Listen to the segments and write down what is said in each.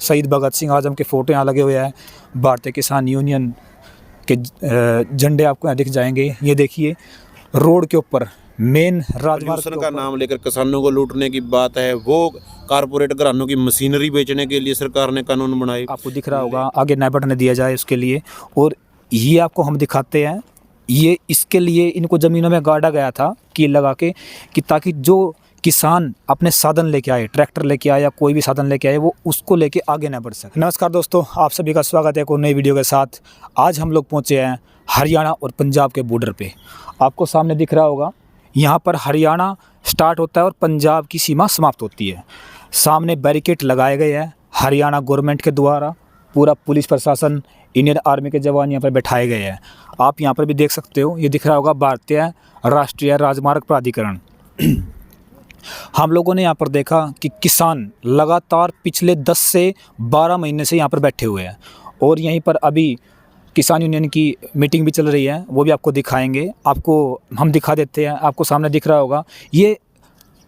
शहीद भगत सिंह आजम के फ़ोटो यहाँ लगे हुए हैं। भारतीय किसान यूनियन के झंडे आपको यहाँ दिख जाएंगे। ये देखिए रोड के ऊपर मेन राजमार्ग का नाम लेकर किसानों को लूटने की बात है। वो कारपोरेट घरानों की मशीनरी बेचने के लिए सरकार ने कानून बनाए। आपको दिख रहा होगा आगे नया बटन दिया जाए उसके लिए। और ये आपको हम दिखाते हैं, ये इसके लिए इनको ज़मीनों में गाड़ा गया था कील लगा के, कि ताकि जो किसान अपने साधन लेके आए, ट्रैक्टर लेके आए या कोई भी साधन लेके आए, वो उसको लेके आगे ना बढ़ सके। नमस्कार दोस्तों, आप सभी का स्वागत है एक और नई वीडियो के साथ। आज हम लोग पहुँचे हैं हरियाणा और पंजाब के बॉर्डर पे। आपको सामने दिख रहा होगा यहाँ पर हरियाणा स्टार्ट होता है और पंजाब की सीमा समाप्त होती है। सामने बैरिकेड लगाए गए हैं हरियाणा गवर्नमेंट के द्वारा। पूरा पुलिस प्रशासन, इंडियन आर्मी के जवान यहाँ पर बैठाए गए हैं। आप यहाँ पर भी देख सकते हो, ये दिख रहा होगा भारतीय राष्ट्रीय राजमार्ग प्राधिकरण। हम लोगों ने यहाँ पर देखा कि किसान लगातार पिछले 10 से 12 महीने से यहाँ पर बैठे हुए हैं और यहीं पर अभी किसान यूनियन की मीटिंग भी चल रही है, वो भी आपको दिखाएंगे। आपको हम दिखा देते हैं। आपको सामने दिख रहा होगा ये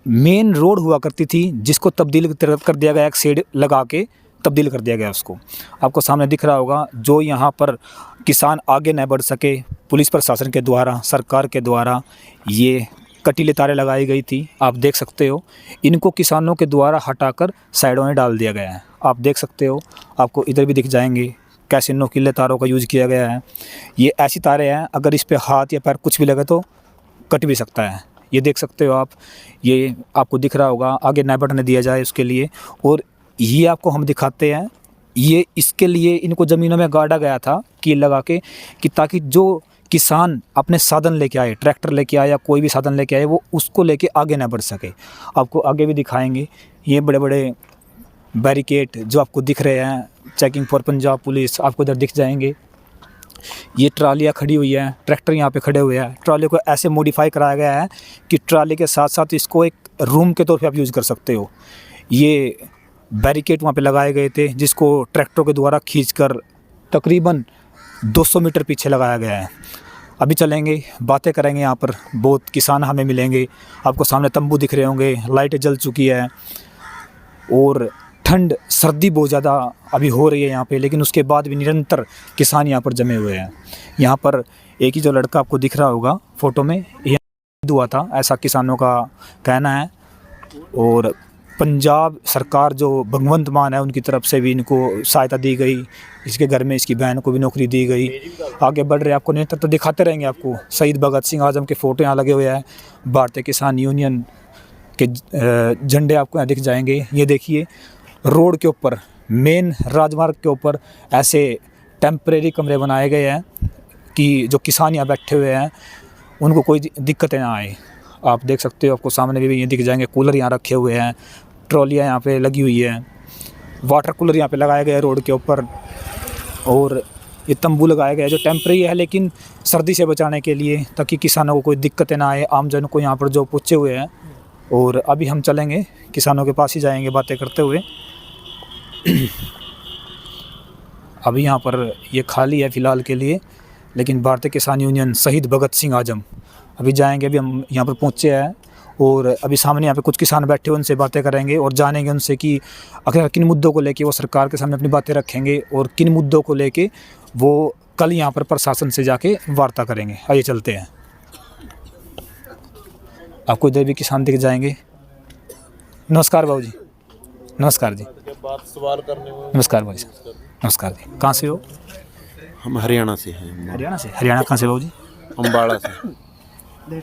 मेन रोड हुआ करती थी, जिसको तब्दील कर दिया गया, एक शेड लगा के तब्दील कर दिया गया उसको। आपको सामने दिख रहा होगा जो यहाँ पर किसान आगे न बढ़ सके, पुलिस प्रशासन के द्वारा, सरकार के द्वारा ये कटीले तारें लगाई गई थी। आप देख सकते हो, इनको किसानों के द्वारा हटाकर साइडों में डाल दिया गया है। आप देख सकते हो, आपको इधर भी दिख जाएंगे कैसे नोकीले तारों का यूज़ किया गया है। ये ऐसी तारें हैं, अगर इस पे हाथ या पैर कुछ भी लगे तो कट भी सकता है। ये देख सकते हो आप, ये आपको दिख रहा होगा आगे नया बटन दिया जाए उसके लिए। और ये आपको हम दिखाते हैं, ये इसके लिए इनको ज़मीनों में गाड़ा गया था कील लगा के, कि ताकि जो किसान अपने साधन लेके आए, ट्रैक्टर लेके आए या कोई भी साधन लेके आए, वो उसको लेके आगे ना बढ़ सके। आपको आगे भी दिखाएंगे ये बड़े बड़े बैरिकेड जो आपको दिख रहे हैं, चेकिंग फॉर पंजाब पुलिस, आपको इधर दिख जाएंगे। ये ट्रालियाँ खड़ी हुई हैं, ट्रैक्टर यहाँ पे खड़े हुए हैं। ट्राली को ऐसे मॉडिफाई कराया गया है कि ट्राली के साथ साथ इसको एक रूम के तौर पे आप यूज़ कर सकते हो। ये बैरिकेड वहाँ पे लगाए गए थे, जिसको ट्रैक्टरों के द्वारा खींचकर तकरीबन 200 मीटर पीछे लगाया गया है। अभी चलेंगे, बातें करेंगे, यहाँ पर बहुत किसान हमें मिलेंगे। आपको सामने तंबू दिख रहे होंगे, लाइटें जल चुकी है और ठंड सर्दी बहुत ज़्यादा अभी हो रही है यहाँ पे, लेकिन उसके बाद भी निरंतर किसान यहाँ पर जमे हुए हैं। यहाँ पर एक ही जो लड़का आपको दिख रहा होगा फ़ोटो में, यह हुआ था, ऐसा किसानों का कहना है। और पंजाब सरकार जो भगवंत मान है, उनकी तरफ से भी इनको सहायता दी गई। इसके घर में इसकी बहन को भी नौकरी दी गई। आगे बढ़ रहे, आपको नेतृत्व तो दिखाते रहेंगे। आपको शहीद भगत सिंह आजम के फ़ोटो यहाँ लगे हुए हैं। भारतीय किसान यूनियन के झंडे आपको यहाँ दिख जाएंगे। ये देखिए रोड के ऊपर, मेन राजमार्ग के ऊपर ऐसे टेम्परेरी कमरे बनाए गए हैं कि जो किसान यहाँ बैठे हुए हैं उनको कोई दिक्कतें ना आए। आप देख सकते हो, आपको सामने भी ये दिख जाएंगे। कूलर यहाँ रखे हुए हैं, ट्रॉलियाँ यहाँ पे लगी हुई है, वाटर कूलर यहाँ पे लगाए गए हैं रोड के ऊपर। और ये तंबू लगाया गया है जो टेम्परेरी है, लेकिन सर्दी से बचाने के लिए, ताकि किसानों को कोई दिक्कतें ना आए, आमजन को यहाँ पर जो पूछे हुए हैं। और अभी हम चलेंगे किसानों के पास ही जाएंगे बातें करते हुए। अभी यहाँ पर ये खाली है फ़िलहाल के लिए, लेकिन भारतीय किसान यूनियन शहीद भगत सिंह आजम, अभी जाएंगे। अभी हम यहाँ पर पहुँचे हैं और अभी सामने यहाँ पे कुछ किसान बैठे हुए, उनसे बातें करेंगे और जानेंगे उनसे कि आखिर किन मुद्दों को लेके वो सरकार के सामने अपनी बातें रखेंगे और किन मुद्दों को लेके वो कल यहाँ पर प्रशासन से जाके वार्ता करेंगे। आइए चलते हैं। आपको इधर भी किसान दिख जाएंगे। नमस्कार बाबू जी। नमस्कार जी। सवाल करने में नमस्कार भाई साहब। नमस्कार जी। कहाँ से हो? हम हरियाणा से हैं। हरियाणा से? हरियाणा कहाँ से बाबू जी? अम्बाड़ा से।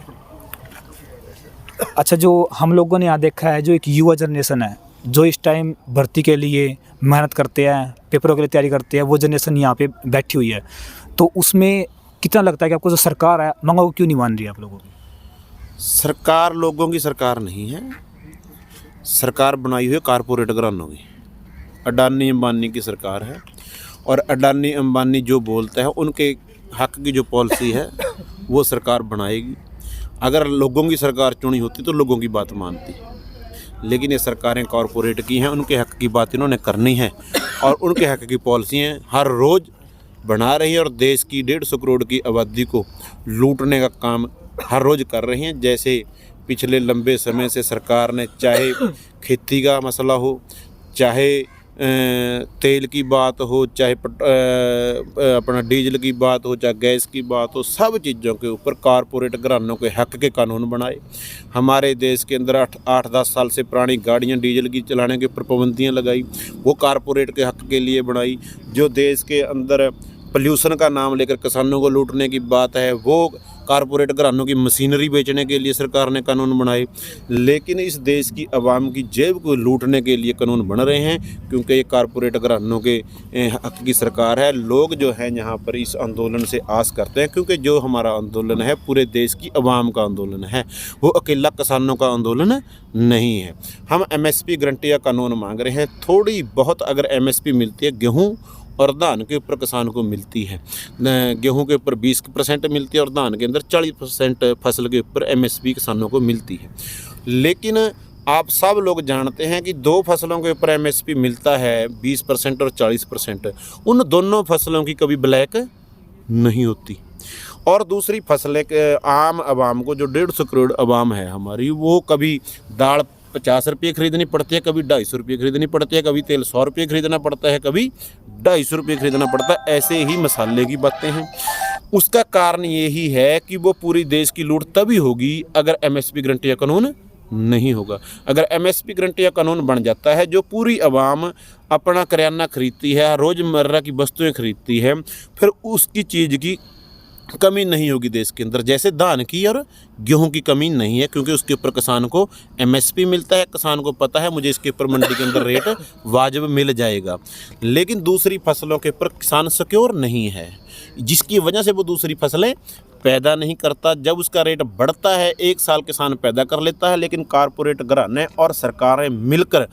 अच्छा, जो हम लोगों ने यहाँ देखा है, जो एक युवा जनरेशन है जो इस टाइम भर्ती के लिए मेहनत करते हैं, पेपरों के लिए तैयारी करते हैं, वो जनरेशन यहाँ पे बैठी हुई है। तो उसमें कितना लगता है कि आपको जो सरकार है मांगों को क्यों नहीं मान रही है आप लोगों की? सरकार लोगों की सरकार नहीं है, सरकार बनाई हुई है कारपोरेट घरानों की। अडानी अंबानी की सरकार है और अडानी अंबानी जो बोलता है, उनके हक की जो पॉलिसी है वो सरकार बनाएगी। अगर लोगों की सरकार चुनी होती तो लोगों की बात मानती, लेकिन ये सरकारें कॉरपोरेट की हैं, उनके हक की बात इन्होंने करनी है और उनके हक की पॉलिसियाँ हर रोज़ बना रही हैं और देश की 150 करोड़ की आबादी को लूटने का काम हर रोज़ कर रही हैं। जैसे पिछले लंबे समय से सरकार ने, चाहे खेती का मसला हो, चाहे तेल की बात हो, चाहे अपना डीजल की बात हो, चाहे गैस की बात हो, सब चीज़ों के ऊपर कारपोरेट घरानों के हक के कानून बनाए। हमारे देश के अंदर 8-10 साल से पुरानी गाड़ियाँ डीजल की चलाने के ऊपर पाबंदियाँ लगाई, वो कारपोरेट के हक के लिए बनाई। जो देश के अंदर पोल्यूशन का नाम लेकर किसानों को लूटने की बात है, वो कारपोरेट घरानों की मशीनरी बेचने के लिए सरकार ने कानून बनाए। लेकिन इस देश की आवाम की जेब को लूटने के लिए कानून बन रहे हैं, क्योंकि ये कारपोरेट घरानों के हक की सरकार है। लोग जो हैं यहाँ पर इस आंदोलन से आस करते हैं, क्योंकि जो हमारा आंदोलन है पूरे देश की आवाम का आंदोलन है, वो अकेला किसानों का आंदोलन नहीं है। हम MSP गारंटी का कानून मांग रहे हैं। थोड़ी बहुत अगर MSP मिलती है, गेहूँ और धान के ऊपर किसान को मिलती है, गेहूं के ऊपर 20% मिलती है और धान के अंदर 40% फसल के ऊपर MSP किसानों को मिलती है। लेकिन आप सब लोग जानते हैं कि दो फसलों के ऊपर MSP मिलता है 20% और 40%, उन दोनों फसलों की कभी ब्लैक नहीं होती। और दूसरी फसलें आम आवाम को, जो 150 करोड़ आवाम है हमारी, वो कभी दाल 50 रुपये खरीदनी पड़ती है, कभी 250 रुपये खरीदनी पड़ती है, कभी तेल 100 रुपये खरीदना पड़ता है, कभी 250 रुपये खरीदना पड़ता है। ऐसे ही मसाले की बातें हैं। उसका कारण यही है कि वो पूरी देश की लूट तभी होगी अगर MSP गारंटी का कानून नहीं होगा। अगर MSP गारंटी का कानून बन जाता है, जो पूरी आवाम अपना करियाना खरीदती है, रोज़मर्रा की वस्तुएँ खरीदती है, फिर उसकी चीज़ की कमी नहीं होगी देश के अंदर। जैसे धान की और गेहूं की कमी नहीं है, क्योंकि उसके ऊपर किसान को MSP मिलता है। किसान को पता है मुझे इसके ऊपर मंडी के अंदर रेट वाजिब मिल जाएगा। लेकिन दूसरी फसलों के ऊपर किसान सिक्योर नहीं है, जिसकी वजह से वो दूसरी फसलें पैदा नहीं करता। जब उसका रेट बढ़ता है, एक साल किसान पैदा कर लेता है, लेकिन कारपोरेट घराने और सरकारें मिलकर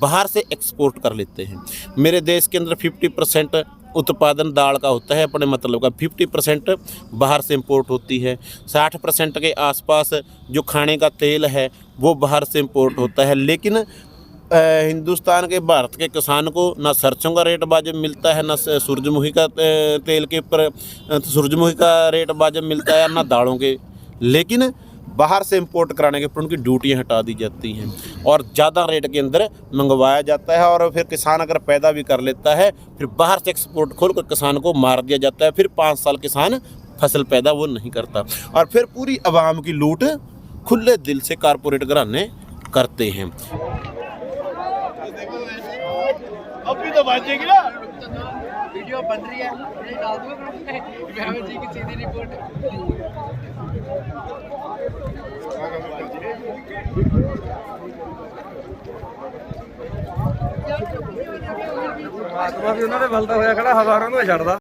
बाहर से एक्सपोर्ट कर लेते हैं। मेरे देश के अंदर 50% उत्पादन दाल का होता है, अपने मतलब का 50% बाहर से इंपोर्ट होती है। 60% के आसपास जो खाने का तेल है वो बाहर से इंपोर्ट होता है। लेकिन हिंदुस्तान के, भारत के किसान को ना सरसों का रेट वाजिब मिलता है, ना सूरजमुखी का तेल के ऊपर सूरजमुखी का रेट वाजिब मिलता है, ना दालों के। लेकिन बाहर से इंपोर्ट कराने के ऊपर उनकी ड्यूटियाँ हटा दी जाती हैं और ज़्यादा रेट के अंदर मंगवाया जाता है। और फिर किसान अगर पैदा भी कर लेता है, फिर बाहर से एक्सपोर्ट खोल कर किसान को मार दिया जाता है। फिर 5 साल किसान फसल पैदा वो नहीं करता, और फिर पूरी आवाम की लूट खुले दिल से कारपोरेट घराने करते हैं। अभी तो बाजेगी ना, वीडियो बन रही है, ये डाल दूंगा मैं जी की सीधी रिपोर्ट। आत्मा भी ਉਹਨਾਂ ਦੇ ਬਲਦਾ ਹੋਇਆ ਖੜਾ ਹਜ਼ਾਰਾਂ ਨੂੰ ਛੱਡਦਾ।